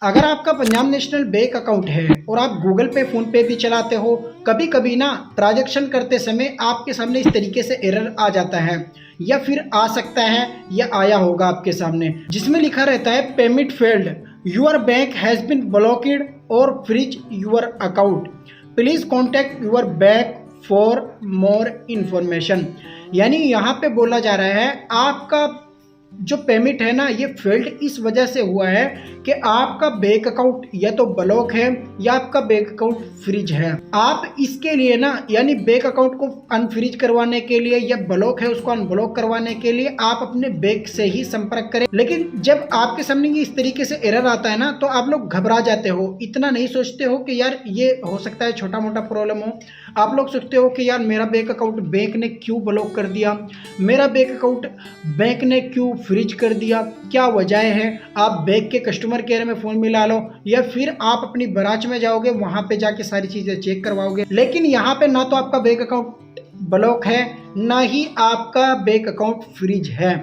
अगर आपका Punjab national bank account है और आप गूगल पे फोन पे भी चलाते हो, कभी कभी ना ट्रांजैक्शन करते समय आपके सामने इस तरीके से एरर आ जाता है या फिर आ सकता है या आया होगा आपके सामने, जिसमें लिखा रहता है payment failed, your bank has been blockade और freeze your account, please contact your bank for more information. यानी यहाँ पे बोला जा रहा है आपका जो पेमेंट है ना ये फेल्ड इस वजह से हुआ है कि आपका बैंक अकाउंट या तो ब्लॉक है या आपका बैंक अकाउंट फ्रीज है। आप इसके लिए ना यानी बैंक अकाउंट को अनफ्रीज करवाने के लिए या ब्लॉक है उसको अनब्लॉक करवाने के लिए आप अपने बैंक से ही संपर्क करें। लेकिन जब आपके सामने ये इस तरीके से एरर आता है ना तो आप लोग घबरा जाते हो, इतना नहीं सोचते हो कि यार ये हो सकता है छोटा मोटा प्रॉब्लम हो। आप लोग सोचते हो कि यार मेरा बैंक अकाउंट बैंक ने क्यों ब्लॉक कर दिया, मेरा बैंक अकाउंट बैंक ने क्यों फ्रीज कर दिया, क्या वजह है। आप बैंक के कस्टमर केयर में फ़ोन मिला लो या फिर आप अपनी ब्रांच में जाओगे, वहां पे जाके सारी चीज़ें चेक करवाओगे। लेकिन यहाँ पे ना तो आपका बैंक अकाउंट ब्लॉक है ना ही आपका बैंक अकाउंट फ्रीज है।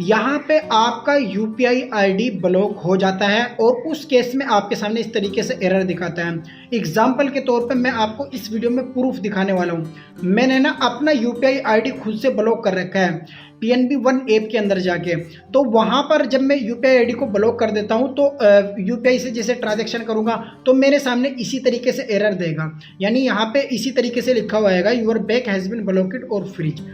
यहाँ पे आपका यूपीआई आईडी ब्लॉक हो जाता है और उस केस में आपके सामने इस तरीके से एरर दिखाता है। एग्जाम्पल के तौर पे मैं आपको इस वीडियो में प्रूफ दिखाने वाला हूँ। मैंने ना अपना यूपीआई आईडी खुद से ब्लॉक कर रखा है पीएनबी वन ऐप के अंदर जाके। तो वहाँ पर जब मैं यूपीआई आईडी को ब्लॉक कर देता हूँ तो यूपीआई से जैसे ट्रांजेक्शन करूँगा तो मेरे सामने इसी तरीके से एरर देगा। यानी यहाँ पे इसी तरीके से लिखा हुआ है your bank has been blockade और फ्रीज।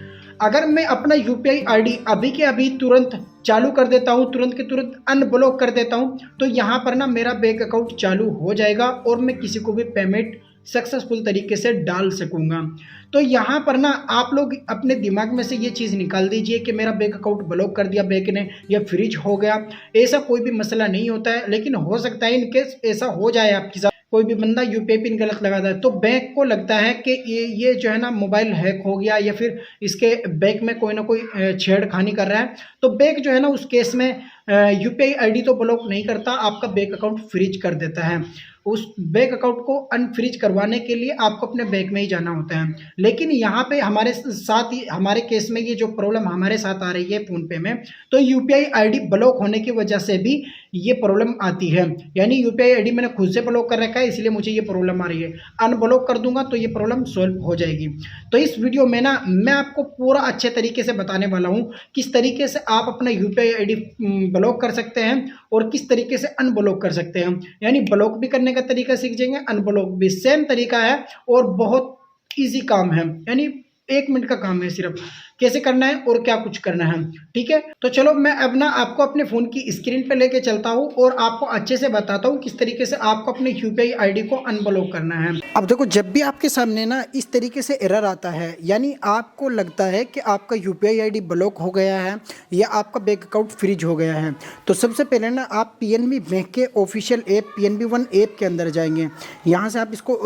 अगर मैं अपना यूपीआई आईडी अभी के अभी तुरंत चालू कर देता हूं, तुरंत के तुरंत अनब्लॉक कर देता हूं, तो यहां पर ना मेरा बैंक अकाउंट चालू हो जाएगा और मैं किसी को भी पेमेंट सक्सेसफुल तरीके से डाल सकूंगा। तो यहाँ पर ना आप लोग अपने दिमाग में से ये चीज़ निकाल दीजिए कि मेरा बैंक अकाउंट ब्लॉक कर दिया बैंक ने या फ्रीज हो गया, ऐसा कोई भी मसला नहीं होता है। लेकिन हो सकता है इनकेस ऐसा हो जाए आपके साथ, कोई भी बंदा यूपीआई पिन गलत लगाता है तो बैंक को लगता है कि ये जो है ना मोबाइल हैक हो गया या फिर इसके बैंक में कोई ना कोई छेड़खानी कर रहा है, तो बैंक जो है ना उस केस में यूपीआई आईडी तो ब्लॉक नहीं करता, आपका बैंक अकाउंट फ्रीज कर देता है। उस बैंक अकाउंट को अनफ्रीज करवाने के लिए आपको अपने बैंक में ही जाना होता है। लेकिन यहाँ पे हमारे साथ ही हमारे केस में ये जो प्रॉब्लम हमारे साथ आ रही है फ़ोन पे में, तो यूपीआई आईडी ब्लॉक होने की वजह से भी ये प्रॉब्लम आती है। यानी यूपीआई आईडी मैंने खुद से ब्लॉक कर रखा है इसलिए मुझे ये प्रॉब्लम आ रही है। अनब्लॉक कर दूंगा तो ये प्रॉब्लम सॉल्व हो जाएगी। तो इस वीडियो में ना मैं आपको पूरा अच्छे तरीके से बताने वाला हूँ किस तरीके से आप अपना यूपीआई आईडी ब्लॉक कर सकते हैं और किस तरीके से अनब्लॉक कर सकते हैं। यानी ब्लॉक भी करने का तरीका सीख जाएंगे, अनब्लॉक भी सेम तरीका है और बहुत ईजी काम है। यानी 1 मिनट का काम है सिर्फ, कैसे करना है और क्या कुछ करना है। ठीक है, तो चलो मैं अब ना आपको अपने फ़ोन की स्क्रीन पे लेके चलता हूँ और आपको अच्छे से बताता हूँ किस तरीके से आपको अपने यूपीआई आईडी को अनब्लॉक करना है। अब देखो, जब भी आपके सामने ना इस तरीके से एरर आता है, यानी आपको लगता है कि आपका यूपीआई आईडी ब्लॉक हो गया है या आपका बैंक अकाउंट फ्रीज हो गया है, तो सबसे पहले ना आप पीएनबी बैंक के official app PNB one app के अंदर जाएंगे। यहाँ से आप इसको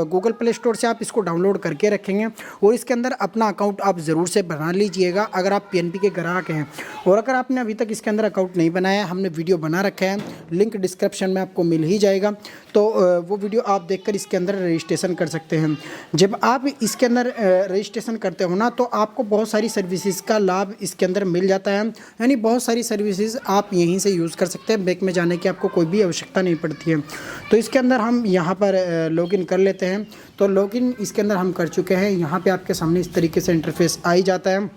गूगल प्ले स्टोर से आप इसको डाउनलोड करके रखेंगे और इसके अंदर अपना अकाउंट आप ज़रूर से बना लीजिएगा अगर आप पीएनबी के ग्राहक हैं। और अगर आपने अभी तक इसके अंदर अकाउंट नहीं बनाया है, हमने वीडियो बना रखा है, लिंक डिस्क्रिप्शन में आपको मिल ही जाएगा, तो वो वीडियो आप देखकर इसके अंदर रजिस्ट्रेशन कर सकते हैं। जब आप इसके अंदर रजिस्ट्रेशन करते हो ना तो आपको बहुत सारी सर्विसेज का लाभ इसके अंदर मिल जाता है। यानी बहुत सारी सर्विसेज आप यहीं से यूज़ कर सकते हैं, बैंक में जाने की आपको कोई भी आवश्यकता नहीं पड़ती है। तो इसके अंदर हम यहाँ पर लॉगिन कर लेते हैं। तो लॉगिन इसके अंदर हम कर चुके हैं। यहाँ पे आपके सामने इस तरीके से इंटरफेस आ ही जाता है।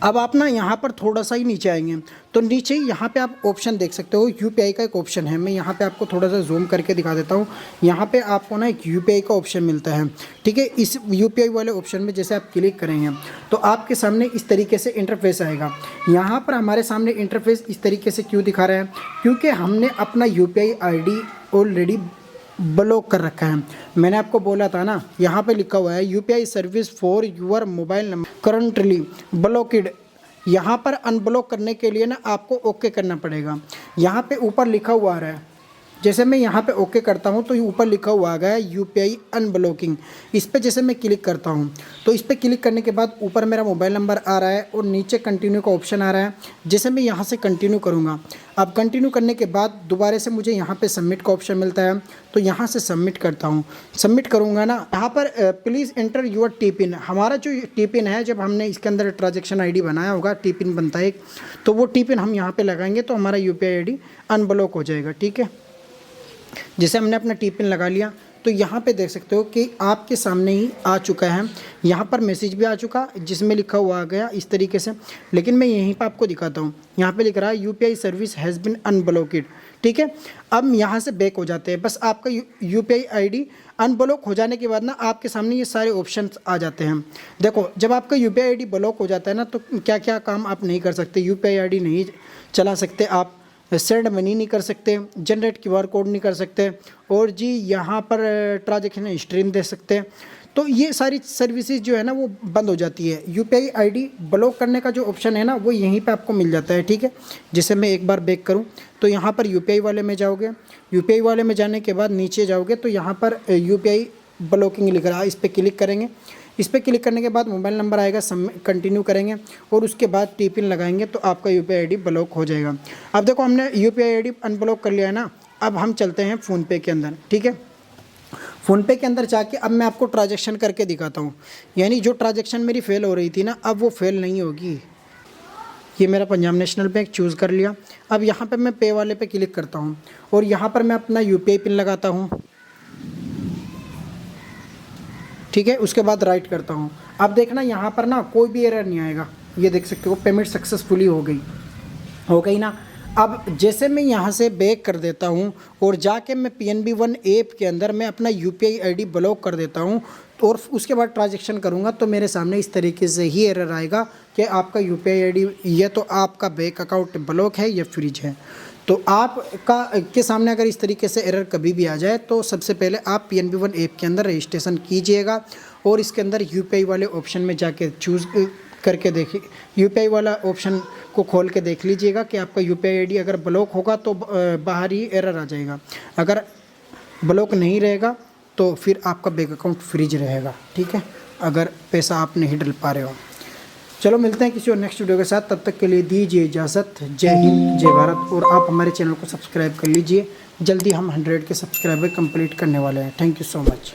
अब आप ना यहाँ पर थोड़ा सा ही नीचे आएंगे तो नीचे यहाँ पे आप ऑप्शन देख सकते हो, यूपीआई का एक ऑप्शन है। मैं यहाँ पे आपको थोड़ा सा जूम करके दिखा देता हूँ। यहाँ पे आपको ना एक यूपीआई का ऑप्शन मिलता है। ठीक है, इस यूपीआई वाले ऑप्शन में जैसे आप क्लिक करेंगे तो आपके सामने इस तरीके से इंटरफेस आएगा। यहाँ पर हमारे सामने इंटरफेस इस तरीके से क्यों दिखा रहा है, क्योंकि हमने अपना यूपीआई आईडी ऑलरेडी ब्लॉक कर रखा है। मैंने आपको बोला था ना, यहाँ पे लिखा हुआ है UPI service for your mobile number currently blockade. यहाँ पर अनब्लॉक करने के लिए ना आपको ओके करना पड़ेगा। यहाँ पे ऊपर लिखा हुआ आ रहा है जैसे मैं यहाँ पे ओके करता हूँ तो ये ऊपर लिखा हुआ आ गया है यूपीआई अनब्लॉकिंग। इस पर जैसे मैं क्लिक करता हूँ तो इस पर क्लिक करने के बाद ऊपर मेरा मोबाइल नंबर आ रहा है और नीचे कंटिन्यू का ऑप्शन आ रहा है। जैसे मैं यहाँ से कंटिन्यू करूँगा, अब कंटिन्यू करने के बाद दोबारा से मुझे यहाँ पे सबमिट का ऑप्शन मिलता है, तो यहाँ से सबमिट करता हूँ। सबमिट करूँगा ना, यहाँ पर please enter your T PIN, हमारा जो टी पिन है, जब हमने इसके अंदर ट्रांजेक्शन आईडी बनाया होगा, टी पिन बनता है एक, तो वो टी पिन हम यहाँ पे लगाएंगे तो हमारा यूपीआई आईडी अनब्लॉक हो जाएगा। ठीक है, जैसे हमने अपना टी पिन लगा लिया तो यहाँ पे देख सकते हो कि आपके सामने ही आ चुका है। यहाँ पर मैसेज भी आ चुका जिसमें लिखा हुआ आ गया इस तरीके से, लेकिन मैं यहीं पर आपको दिखाता हूँ। यहाँ पे लिख रहा है UPI service has been unblocked. ठीक है, अब यहाँ से बैक हो जाते हैं। बस आपका यूपीआई आईडी अनब्लॉक हो जाने के बाद ना आपके सामने ये सारे ऑप्शंस आ जाते हैं। देखो, जब आपका यूपीआई आईडी ब्लॉक हो जाता है ना, तो क्या क्या काम आप नहीं कर सकते। यूपीआई आईडी नहीं चला सकते आप, सेंड मनी नहीं कर सकते, जनरेट क्यूआर कोड नहीं कर सकते, और जी यहाँ पर ट्रांजेक्शन हिस्ट्री नहीं दे सकते। तो ये सारी सर्विसेज जो है ना वो बंद हो जाती है। यूपीआई आईडी ब्लॉक करने का जो ऑप्शन है ना वो यहीं पे आपको मिल जाता है। ठीक है, जैसे मैं एक बार बैक करूं तो यहाँ पर यूपीआई वाले में जाओगे, यूपीआई वाले में जाने के बाद नीचे जाओगे तो यहाँ पर यूपीआई ब्लॉकिंग लिख रहा है, इस पर क्लिक करेंगे। इस पर क्लिक करने के बाद मोबाइल नंबर आएगा, कंटिन्यू करेंगे और उसके बाद टी पिन लगाएंगे तो आपका यूपीआई आईडी ब्लॉक हो जाएगा। अब देखो, हमने यूपीआई आईडी अनब्लॉक कर लिया है ना। अब हम चलते हैं फ़ोनपे के अंदर। ठीक है, फ़ोनपे के अंदर जाके अब मैं आपको ट्रांजेक्शन करके दिखाता हूँ। यानी जो ट्रांजेक्शन मेरी फ़ेल हो रही थी ना, अब वो फेल नहीं होगी। ये मेरा पंजाब नेशनल बैंक चूज़ कर लिया। अब यहाँ पे मैं पे वाले पे क्लिक करता हूँ और यहाँ पर मैं अपना यूपीआई पिन लगाता हूँ। ठीक है, उसके बाद राइट करता हूँ। अब देखना यहाँ पर ना कोई भी एरर नहीं आएगा। ये देख सकते हो पेमेंट सक्सेसफुली हो गई ना। अब जैसे मैं यहाँ से बैक कर देता हूँ और जाके मैं PNB One ऐप के अंदर मैं अपना यूपीआई आईडी ब्लॉक कर देता हूँ और उसके बाद ट्रांजेक्शन करूँगा तो मेरे सामने इस तरीके से ही एरर आएगा कि आपका यूपीआई आईडी या तो आपका बैंक अकाउंट ब्लॉक है या फ्रीज है। तो आपका के सामने अगर इस तरीके से एरर कभी भी आ जाए तो सबसे पहले आप PNB One ऐप के अंदर रजिस्ट्रेशन कीजिएगा और इसके अंदर यूपीआई वाले ऑप्शन में जाके चूज़ करके देखिए, यूपीआई वाला ऑप्शन को खोल के देख लीजिएगा कि आपका यूपीआई आईडी अगर ब्लॉक होगा तो बाहर ही एरर आ जाएगा, अगर ब्लॉक नहीं रहेगा तो फिर आपका बैंक अकाउंट फ्रीज रहेगा। ठीक है, अगर पैसा आप नहीं डाल पा रहे हो। चलो मिलते हैं किसी और नेक्स्ट वीडियो के साथ, तब तक के लिए दीजिए इजाज़त। जय हिंद, जय भारत। और आप हमारे चैनल को सब्सक्राइब कर लीजिए, जल्दी हम 100 के सब्सक्राइबर कंप्लीट करने वाले हैं। Thank you so much.